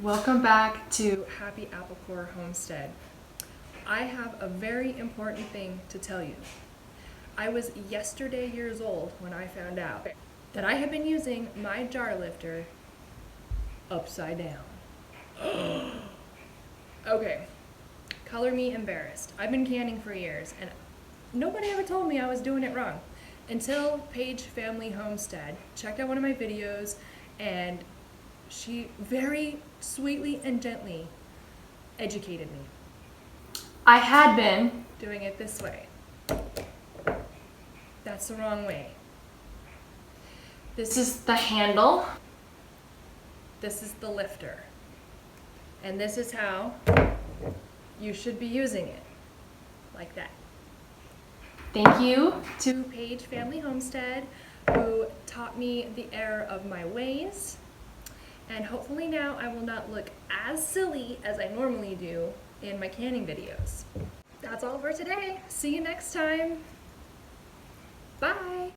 Welcome back to Happy Apple Core Homestead. I have a very important thing to tell you. I was yesterday years old when I found out that I had been using my jar lifter upside down. Okay, color me embarrassed. I've been canning for years and nobody ever told me I was doing it wrong until Paige Family Homestead checked out one of my videos and she very sweetly and gently educated me. I had been doing it this way. That's the wrong way. This is the handle. This is the lifter. And this is how you should be using it. Like that. Thank you to Paige Family Homestead who taught me the error of my ways. And hopefully now I will not look as silly as I normally do in my canning videos. That's all for today. See you next time. Bye.